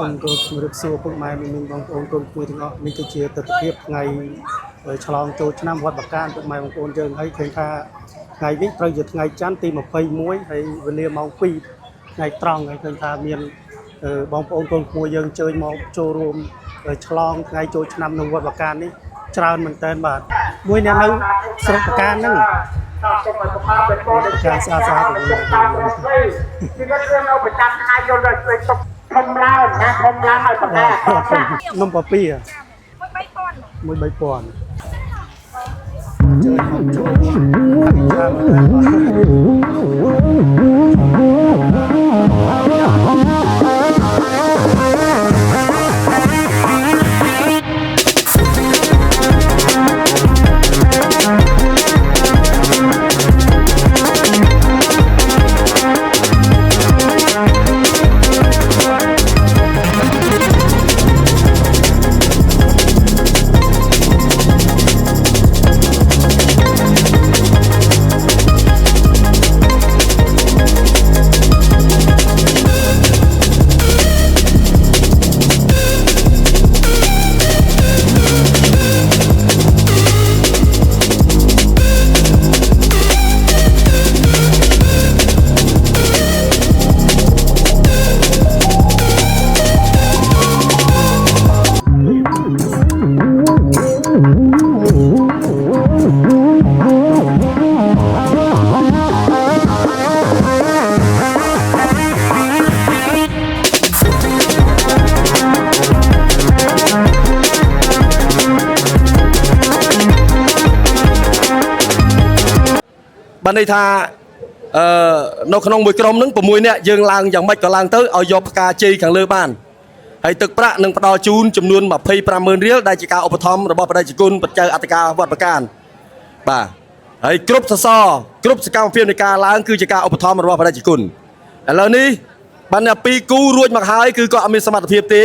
សូមគោរពជំរាបសួរពុកម៉ែមីងបងប្អូនកូនគួយទាំងអស់នេះគឺជាទស្សនវិជ្ជាថ្ងៃឆ្លងចូលឆ្នាំវត្តបកានពុកម៉ែបងប្អូនយើងហើយឃើញថាថ្ងៃនេះត្រូវជាថ្ងៃច័ន្ទទី21ហើយវេលាម៉ោង2ថ្ងៃត្រង់ហើយឃើញថាមានបងប្អូនកូនគួយយើងអញ្ជើញមកចូលរួមឆ្លងថ្ងៃចូលឆ្នាំនៅវត្តបកាននេះច្រើនមែនតើបាទមួយអ្នកនៅស្រុកបកានហ្នឹងសូមឲ្យសុខភាពល្អចាស្អាតស្អាតជីវិតយើងនៅប្រចាំថ្ងៃយកទៅជួយទុកធំឡើងណាធំឡើងឲ្យបកានំប៉ាពី13000ជួយមកបានន័យថានៅក្នុងមួយក្រុមហ្នឹង6នាក់យើងឡើងយ៉ាងម៉េចក៏ឡើងទៅឲ្យយកផ្កាជ័យខាងលើបានហើយទឹកប្រាក់នឹងផ្ដល់ជូនចំនួន250,000រៀលដែលជាការឧបត្ថម្ភរបស់បដិជគុណបច្ច័យអធិការវត្តបកានបាទហើយគ្រប់សសរគ្រប់សកម្មភាពនៃការឡើងគឺជាការឧបត្ថម្ភរបស់បដិជគុណឥឡូវនេះបានតែ2គូរួចមកហើយគឺគាត់អត់មានសមត្ថភាពទេ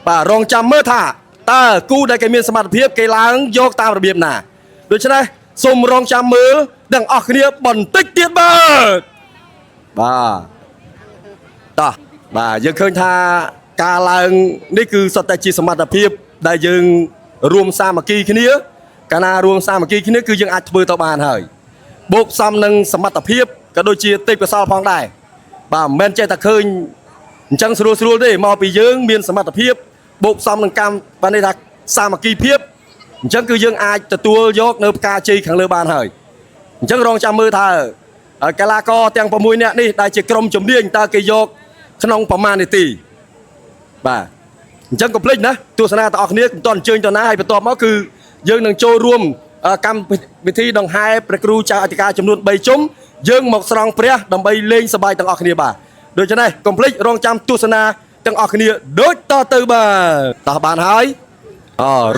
បាទរងចាំមើលថាតើគូដែលគេមានសមត្ថភាពគេឡើងយកតាមរបៀបណាដូច្នេះសូមរងចាំមើលទាំងអស់គ្នាបន្តិចទៀតបាទតោះបាទយើងឃើញថាការឡើងនេះគឺសុទ្ធតែជាសមត្ថភាពដែលយើងរួមសាមគ្គីគ្នាកាលណារួមសាមគ្គីគ្នាគឺយើងអាចធ្វើទៅបានហើយបូកផ្សំនឹងសមត្ថភាពក៏ដូចជាទេពកោសល្យផងដែរបាទមិនមែនចេះតែឃើញអញ្ចឹងស្រួលទេមកពីយើងមានសមត្ថភាពបូកផ្សំនឹងកម្មបានន័យថាសាមគ្គីភាពអញ្ចឹងគឺយើងអាចទទួលយកនៅផ្កាជ័យខាងលើបានហើយអញ្ចឹងរងចាំមើលថាកីឡាករទាំង6នាក់នេះដែលជាក្រុមជំនាញតើគេយកក្នុងប្រមាណនាទីបាទអញ្ចឹងកុំភ្លេចណាទស្សនាទាំងអស់គ្នាមិនទាន់អញ្ជើញទៅណាហើយបន្ទាប់មកគឺយើងនឹងចូលរួមកម្មវិធីដង្ហែព្រះគ្រូចៅអធិការចំនួន3ជុំយើងមកស្រង់ព្រះដើម្បីលេងសប្បាយទាំងអស់គ្នាបាទដូច្នេះកុំភ្លេចរងចាំទស្សនាទាំងអស់គ្នាដូចតទៅបាទតោះបានហើយ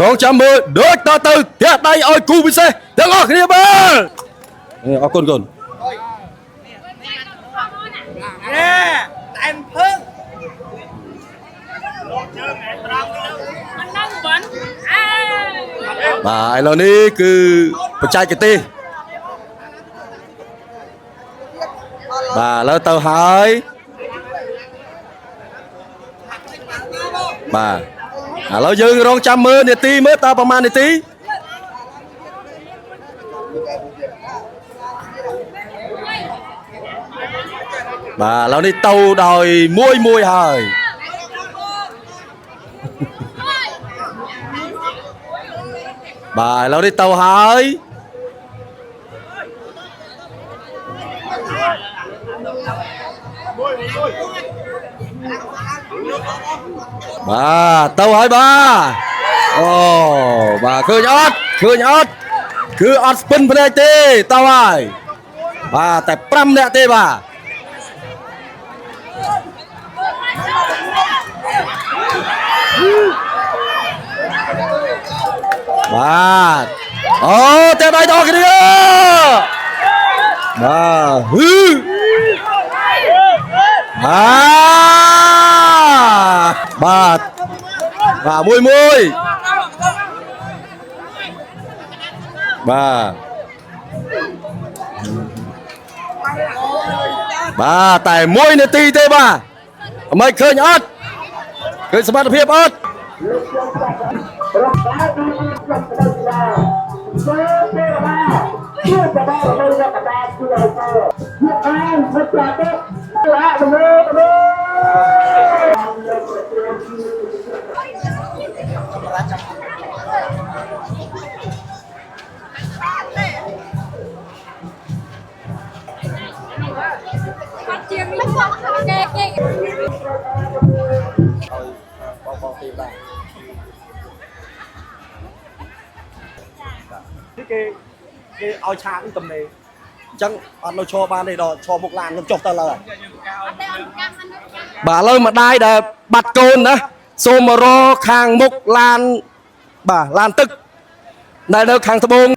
រងចាំមើលដូចតទៅផ្ទះដៃឲ្យគូពិសេសទាំងអស់គ្នាបាទអរគុណកូនតែមភឹងបាទឥឡូវនេះគឺបច្ចេកទេសបាទឥឡូវទៅហើយបាទឥឡូវយើងរងចាំមើលនាទីមើលតើប្រហែលនាទីបាទឥឡូវនេះទៅដោយមួយហើយបាទឥឡូវនេះទៅហើយបាទទៅហើយបាទអូបាទឃើញអត់គឺអត់ស្ពិនភ្នែកទេទៅហើយបាទតែ5នាក់ទេបាទបាទអូតែដៃដល់គ្នាបាទបាទមួយបាទតែ1នាទីទេបាទមិនឃើញអត់ ឃើញសមត្ថភាពអត់ Phát triển mình kêគេឲ្យឆាកតំណេអញ្ចឹងអត់នៅឈរបានទេដល់ឈរមុខឡានខ្ញុំចុះទៅលើបាទឥឡូវម្ដាយដែលបាត់កូនណាសូមមករកខាងមុខឡានបាទឡានទឹកដែលនៅខាងត្បូង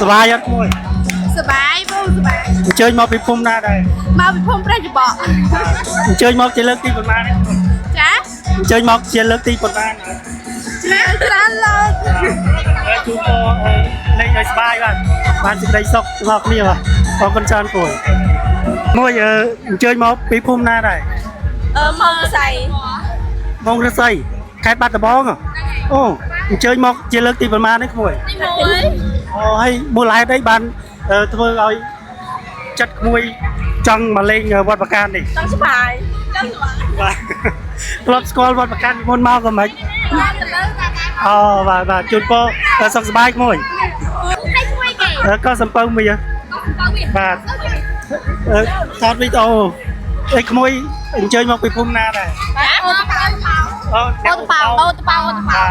สบายอ่ะมวย สบายบูสบาย เจอมาไปพุ่มหน้าได้ มาเป็นพรมประจุบอก เจอมาเจริญตีประมาณนี้ จ้ะ เจอมาเจริญตีประมาณ แม่ร้านเลย chú có lên ngày spy bạn sẽ đây sọc ngọc nhiều à có con tràn tuổi ngồi chơi máu bí phum na này มองใส่ mong ra xây khai bát là bó à ô chơi máu chơi lớn tìm mà đấy ngồi นี่มวย hay mua lái đấy bạn thôi rồi chặt mui trong mà lên vọt bạc can đi ต้องสบายต้องสบาย lọt score vọt bạc can môn mau còn mấy ร้านเลย và chút po sọc spy ngồi ให้ช่วยเก๋ có sầm pông bây giờ ต้อง và thọt video ấy môi chơi một cái phun na này โอ้ตะเปาโอ้ตะเปาโอ้ตะเปา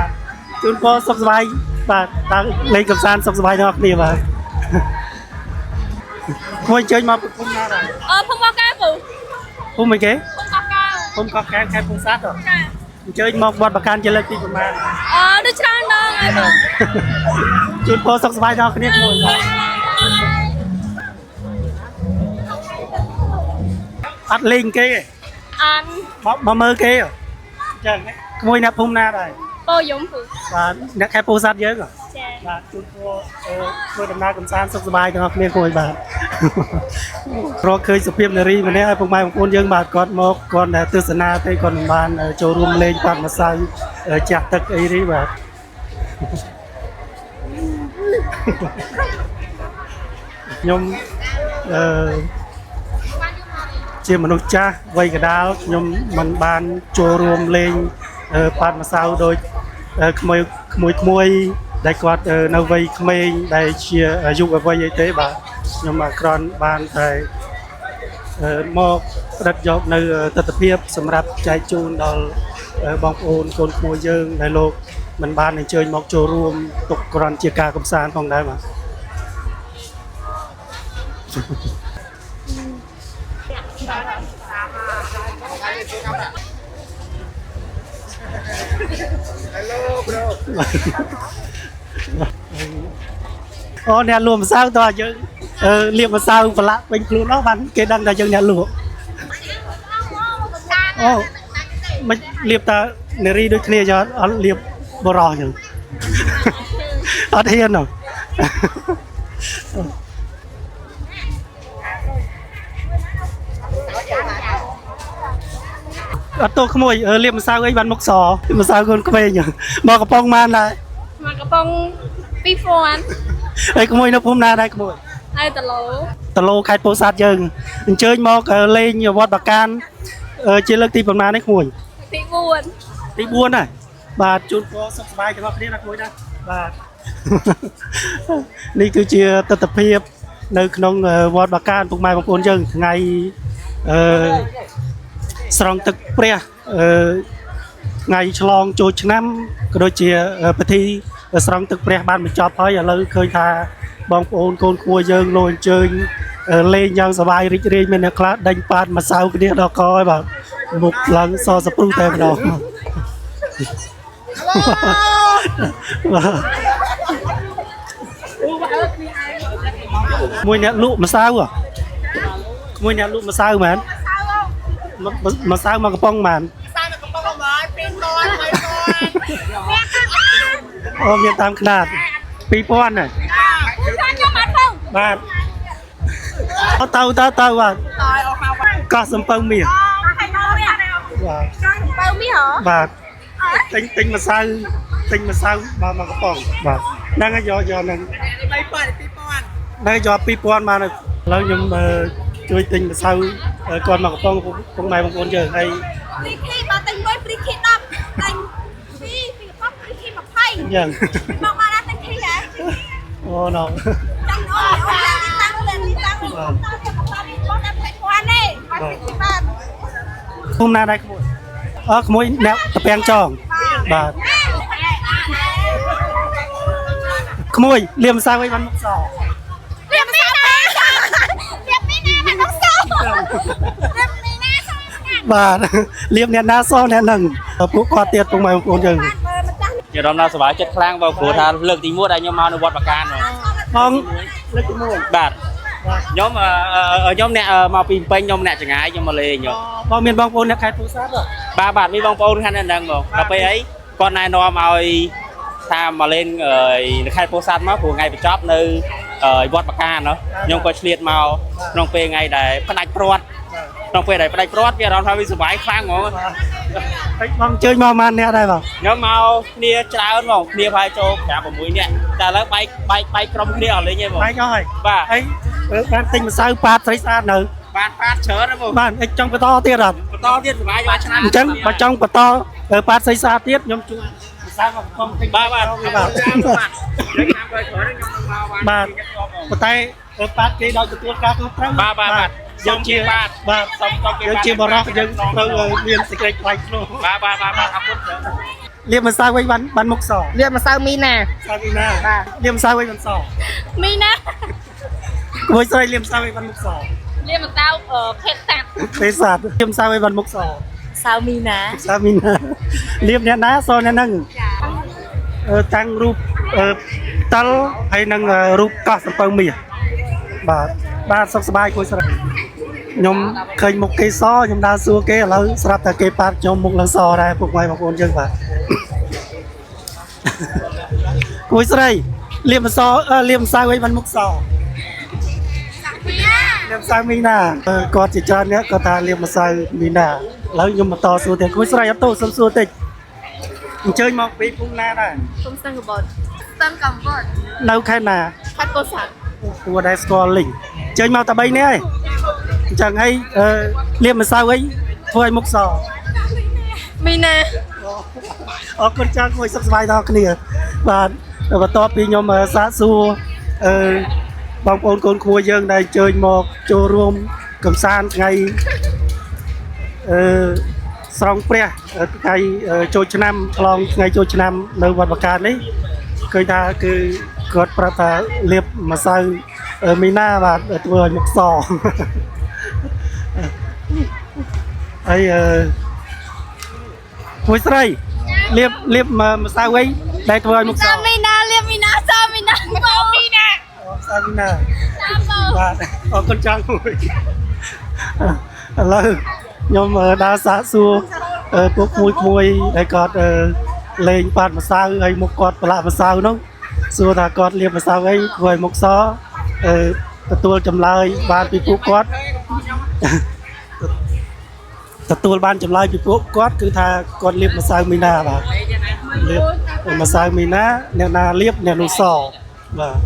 chúng có sọc bay và đang lên cầm san sọc bay đó đi mà môi chơi một cái phun na này พุ่งกอกาปู phun mấy cái พุ่งกอกา phun có cái phun sát rồi chơi một bọt bạc can chơi lên đi mà ดูช่างน้องไอ้ปู chúng có sọc bay đó cái môi ăn lên cái อัน mà mơ cái rồi môi nè phun na này โปยมปู và nè khai phun sát nhớ rồi แช่ បាទជួនធ្វើដំណើរកំសាន្តសុខសប្បាយទាំងអស់គ្នាគួយបាទរកឃើញសុភាពនារីម្នាក់ឲ្យពុកម៉ែបងប្អូនយើងបាទគាត់មកគាត់តែទស្សនាទេគាត់មិនបានចូលរួមលេងបាត់ម្សៅចាក់ទឹកអីទេបាទខ្ញុំជាមនុស្សចាស់វ័យកណ្ដាលខ្ញុំមិនបានចូលរួមលេងបាត់ម្សៅដោយក្មួយដែលគាត់នៅវ័យក្មេងដែលជាយុវវ័យអីទេបាទខ្ញុំអក្រន់បានតែមកផ្ដិតយកនៅទស្សនភាពសម្រាប់ចែកជូនដល់បងប្អូនកូនក្មួយយើងដែលលោកមិនបានអញ្ជើញមកចូលរួមទុកក្រន់ជាការកំសាន្តផងដែរបាទអូអ្នកលួម្សៅតើយើងលាបម្សៅប្រឡាក់ពេញខ្លួននោះបានគេដឹងថាយើងអ្នកលួអូមិនលាបតានារីដូចគ្នាយកអត់លាបបរោះចឹងអត់ហ៊ានទេអត់ទោះក្មួយលាបម្សៅអីបានមុខសម្សៅកូនក្មេងមកកំប៉ុងបានដែរ มากระป๋องปีฟอน អីក្មួយនៅភូមិណាដែរក្មួយ ไอ้ตะโล តឡូខេត្តពោធិ៍សាត់យើងអញ្ជើញមកលេងវត្តបកានជាលើកទីប៉ុន្មាននេះក្មួយ ปีบวน ទី4ហើយបាទជូនពរសុខសប្បាយទាំងអស់គ្នាណាក្មួយណាបាទនេះគឺជាទស្សនភាពនៅក្នុងវត្តបកានពុកម៉ែបងប្អូនយើងថ្ងៃស្រង់ទឹកព្រះថ្ងៃឆ្លងចូលឆ្នាំក៏ដូចជាពិធីស្រង់ទឹកព្រះបានបញ្ចប់ហើយឥឡូវឃើញថាបងប្អូនកូនគួរយើងលោកអញ្ជើញលេងយ៉ាងសប្បាយរីករាយមានអ្នកខ្លះដេញប៉ាតម្សៅគ្នាដល់កហើយបាទមុខឡើងសសព្រុសតែម្ដងមួយអ្នកលក់ម្សៅមួយអ្នកលក់ម្សៅមែនម្សៅមកកំប៉ុងមែនអូមានតាមខ្នាត 2000 ហ្នឹង ខ្ញុំអត់ផង បាទអត់ទៅបាទកោះសំពៅមាសបាទ បើមីហ៎ បាទទិញម្សៅមកកំប៉ុងបាទហ្នឹងហើយយកហ្នឹងហ្នឹងយក 2000 មកឥឡូវខ្ញុំជួយទិញម្សៅគាត់មកកំប៉ុងពុកម៉ែបងប្អូនយើងហើយ ព្រីខីបើទិញមួយព្រីខី10ទិញ2ព្រីខី20 យ៉ាង មកមកដល់ទិញខីហ៎ អូណូ តាំងអូតាំងបងតែផ្លេចគាត់នេះបាទ ភូមិណាដែរក្មួយក្មួយអ្នកតាពាំងចងបាទក្មួយលាមម្សៅឲ្យបានមុខស រៀបមីណាមិនต้องសោរៀបមីណាសោ បាទលាមអ្នកណាសអ្នកហ្នឹងពួកគាត់ទៀតពុកម៉ែបងប្អូនយើង ជារំលាស់សប្បាយចិត្តខ្លាំងបើព្រោះថាលើកទី1ដែលខ្ញុំមកនៅវត្តបកាន បងលើកទី1 បាទខ្ញុំអ្នកមកពីពេញខ្ញុំអ្នកចងាយខ្ញុំមកលេង បងមានបងប្អូនអ្នកខេត្តពោធិ៍សាត់ បាទមានបងប្អូនខាងហ្នឹងមកដល់ពេលអីគាត់ណែនាំឲ្យថាមកលេងនៅខេត្តពោធិ៍សាត់មកព្រោះថ្ងៃបញ្ចប់នៅវត្តបកាណខ្ញុំក៏ឆ្លៀតមកក្នុងពេលថ្ងៃដែលផ្ដាច់ព្រាត់ក្នុងពេលដែលផ្ដាច់ព្រាត់វាអារម្មណ៍ថាវាសុបាយខ្លាំងហ្មង ហើយបងជើញមកប៉ុន្មានអ្នកដែរបង ខ្ញុំមកគ្នាច្រើនហ្មងគ្នាប្រហែលចូល5 6នាក់តែឥឡូវបែកក្រុមគ្នាអត់លេងទេហ្មង បែកអស់ហើយ បាទ ហើយបានទិញម្សៅប៉ាតស្រីស្អាតនៅ បាទប៉ាតច្រើនហ្មង បាទចង់បន្តទៀតអត់ បន្តទៀតសុបាយយកឆ្នាំ អញ្ចឹងបើចង់បន្តប៉ាតស្រីស្អាតទៀតខ្ញុំជួយម្សៅមកកំទិញ បាទបាទ បាទ បាទខ្ញុំតាមក្រោយក្រោយខ្ញុំនឹងមក បាទប៉ុន្តែប៉ាតគេដោយទទួលការខុសត្រូវ បាទយើងជាបាទ បាទ សុំគេ យើងជាបរិសុទ្ធយើងត្រូវមានសេចក្តីថ្លៃថ្នូរ បាទអរគុណ លៀបម្សៅវិញបានមុខស លាបម្សៅមីណា សាវីណាលៀបម្សៅវិញបានស មីណា ក្មួយស្រីលៀបម្សៅវិញបានមុខស លាបម្សៅភេទសាត់ ពេសាទលៀបម្សៅវិញបានមុខស សៅមីណា សាវីណាលៀបអ្នកណាសអ្នកហ្នឹងតាំងរូបតលហើយនឹងរូបកោះសំពៅមាសបាទសុខសប្បាយគួយស្រីខ្ញុំឃើញមុខគេសខ្ញុំដើរសួរគេឥឡូវស្រាប់តែគេប៉ាត់ខ្ញុំមុខឡើងសដែរពុកម៉ែបងប្អូនយើងបាទគួយស្រីលៀបម្សៅលៀបម្សៅវិញបានមុខសលៀបម្សៅមីណាគាត់ជាច្រើនអ្នកគាត់ថាលៀបម្សៅមីណាឥឡូវខ្ញុំបន្តសួរទៀតគួយស្រីអត់ទោសសុំសួរតិចអញ្ជើញមកពីភូមិណាដែរ ខ្ញុំស្ទឹងកបតស្ទឹងកំពត នៅខេត្តណា ខេត្តពោធិ៍សាត់ គួរដែរស្គាល់លីងអញ្ជើញមកតែ3នាក់ឯងអញ្ចឹងហើយលៀបម្សៅអីធ្វើឲ្យមុខស មីណា អរគុណច្រើនគួយសុខសប្បាយដល់គ្នាបាទបន្ទាប់ពីខ្ញុំសាកសួរបងប្អូនកូនគួរយើងដែលអញ្ជើញមកចូលរួមកំសាន្តថ្ងៃស្រង់ព្រះថ្ងៃចូលឆ្នាំឆ្លងថ្ងៃចូលឆ្នាំនៅវត្តបកានេះឃើញថាគឺគាត់ប្រាប់ថាលៀបម្សៅមីណាបាទធ្វើឲ្យមុខសហើយគួយស្រីលៀបម្សៅអីដែលធ្វើឲ្យមុខស សៅមីណាលាបមីណាសៅមីណាបងមីណា សាវីណា តាមបង បាទអរគុណច្រើនគួយឥឡូវខ្ញុំដើរសាកសួរពួកក្មួយដែលគាត់លេងប៉ាត់ម្សៅហើយមុខគាត់ប្រឡាក់ម្សៅនោះសួរថាគាត់លាបម្សៅអីធ្វើឲ្យមុខសទទួលចម្លើយបានពីពួកគាត់ទទួលបានចម្លើយពីពួកគាត់គឺថាគាត់លាបម្សៅមីណាបាទលាបម្សៅមីណាអ្នកណាលាបអ្នកនោះសបាទ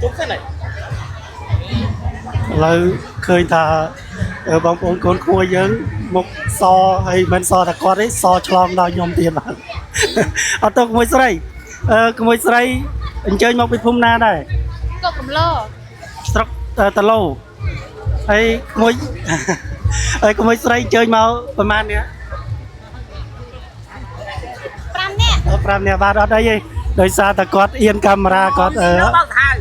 ជុំសិនហើយ ឥឡូវឃើញថាបងប្អូនកូនគួរយើងមុខសហើយមិនសតែគាត់ទេសឆ្លងដល់ខ្ញុំទៀតបាទអត់ទៅក្មួយស្រីក្មួយស្រីអញ្ជើញមកពីភូមិណាដែរ កុកកំឡោ ស្រុកតឡូហើយក្មួយហើយក្មួយស្រីអញ្ជើញមកប្រហែលនេះ 5នាក់ 5នាក់បាទអត់អីទេដោយសារតែគាត់អៀនកាមេរ៉ាគាត់ដល់ទៅហើយ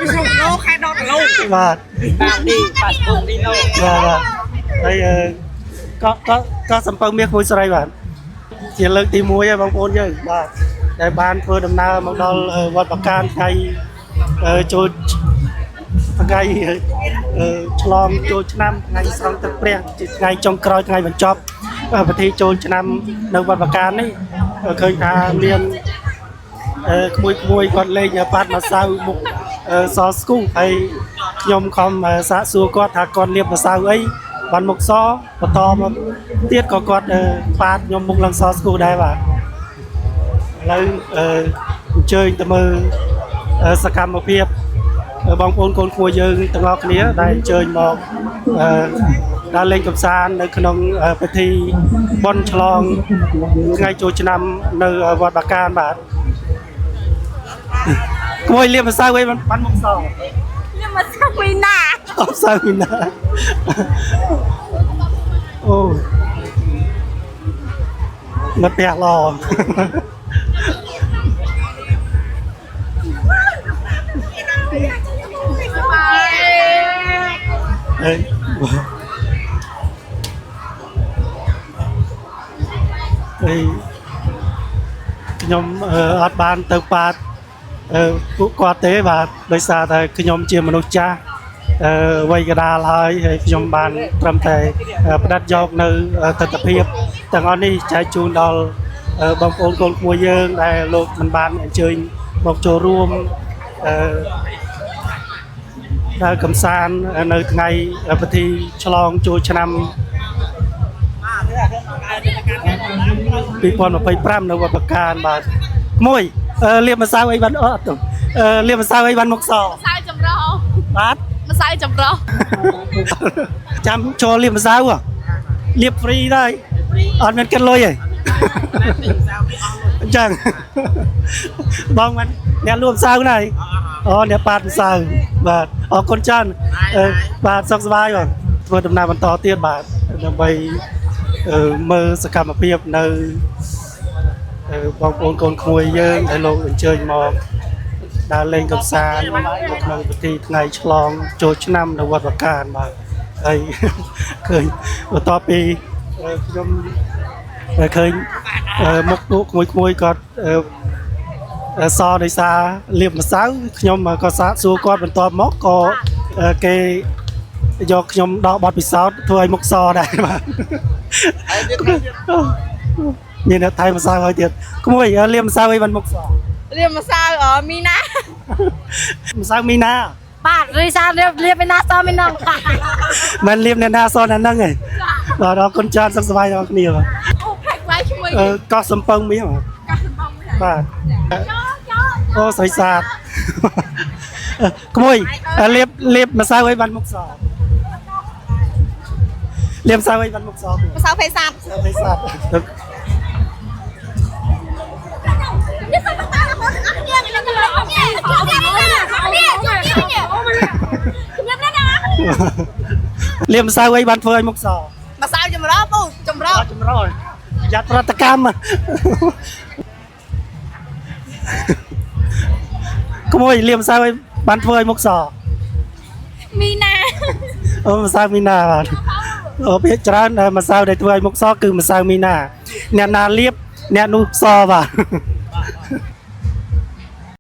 ខ្ញុំលោខែដល់ឡូ បាទ តាមនេះបាត់គុំនេះឡូ បាទហើយក៏សំពៅមាសក្មួយស្រីបាទជាលើកទី1ហើយបងប្អូនយើងបាទដែលបានធ្វើដំណើរមកដល់វត្តបកានថ្ងៃចូលថ្ងៃឆ្លងចូលឆ្នាំថ្ងៃស្រង់ទឹកព្រះជាថ្ងៃចុងក្រោយថ្ងៃបញ្ចប់ពិធីចូលឆ្នាំនៅវត្តបកាននេះឃើញថាមានក្មួយគាត់លេងប៉ាត់ម្សៅមុខសស្គូហើយខ្ញុំខំសាកសួរគាត់ថាគាត់លាបម្សៅអីបានមុខសបន្តមកទៀតក៏គាត់ប៉ាត់ខ្ញុំមុខឡើងសស្គូដែរបាទឥឡូវអញ្ជើញទៅមើលសកម្មភាពបងប្អូនកូនគួរយើងទាំងអស់គ្នាដែលអញ្ជើញមកដើរលេងកម្សាន្តនៅក្នុងពិធីបុណ្យឆ្លងថ្ងៃចូលឆ្នាំនៅវត្តបកានបាទគួយលាបម្សៅអីបានមុខស លាបម្សៅមីណា ម្សៅមីណាអូមកផ្ទះឡ ខ្ញុំអត់បានទៅប៉ាតពួកគាត់ទេបាទដោយសារតែខ្ញុំជាមនុស្សចាស់វ័យកណ្ដាលហើយខ្ញុំបានត្រឹមតែផ្ដិតយកនៅទស្សនភាពទាំងអស់នេះចែកជូនដល់បងប្អូនកូនក្មួយយើងដែលលោកមិនបានអញ្ជើញមកចូលរួមដើរកំសាន្តនៅថ្ងៃពិធីឆ្លងចូលឆ្នាំ2025នៅវត្តបកានបាទក្មួយលៀបម្សៅអីបានអត់លៀបម្សៅអីបានមុខស ម្សៅចម្រោះ បាទ ម្សៅចម្រោះ ចាំចូលលៀបម្សៅលៀបហ្វ្រីដែរអត់មានគិតលុយទេអញ្ចឹងបងមិនអ្នកលួម្សៅណាអូអ្នកប៉ាតម្សៅបាទអរគុណច្រើនបាទសុខសប្បាយបងធ្វើដំណើរបន្តទៀតបាទដើម្បីមើលសកម្មភាពនៅបងប្អូនកូនក្មួយយើងដែលលោកអញ្ជើញមកដើរលេងកម្សាន្តនៅក្នុងពិធីថ្ងៃឆ្លងចូលឆ្នាំនៅវត្តបកានបាទហើយឃើញបន្ទាប់ពីខ្ញុំឃើញមុខពួកក្មួយគាត់សដោយសារលៀបម្សៅខ្ញុំក៏សាកសួរគាត់បន្ទាប់មកក៏គេយកខ្ញុំដកបទពិសោធន៍ធ្វើឲ្យមុខសដែរបាទមានតែថៃម្សៅហើយទៀតក្មួយលៀបម្សៅឲ្យបានមុខស លាបម្សៅមីណា ម្សៅមីណា បាទរីសាលាបមីណាសមីណា មិនលៀបអ្នកណាសអ្នកហ្នឹងឯងបាទអរគុណច្រើនសុខសប្បាយដល់គ្នាបាទ អូផែកវាយឈ្មោះ កោះសំពឹងមាសបាទ កាសសំបង បាទ ចូល អូស្រីសាទក្មួយលៀបម្សៅឲ្យបានមុខសលៀបម្សៅឲ្យបានមុខស ម្សៅភេសាទ ស្រីសាទ នេះសិនតានេះនេះលៀបម្សៅឲ្យបានធ្វើឲ្យមុខស ម្សៅចម្រោះពូចម្រោះ ចម្រោះយ៉ាត់ប្រតិកម្មក្មួយលៀបម្សៅឲ្យបានធ្វើឲ្យមុខស មីណា អូម្សៅមីណាបាទអូភាគច្រើនម្សៅដែលធ្វើឲ្យមុខសគឺម្សៅមីណាអ្នកណាលៀបអ្នកនោះសបាទ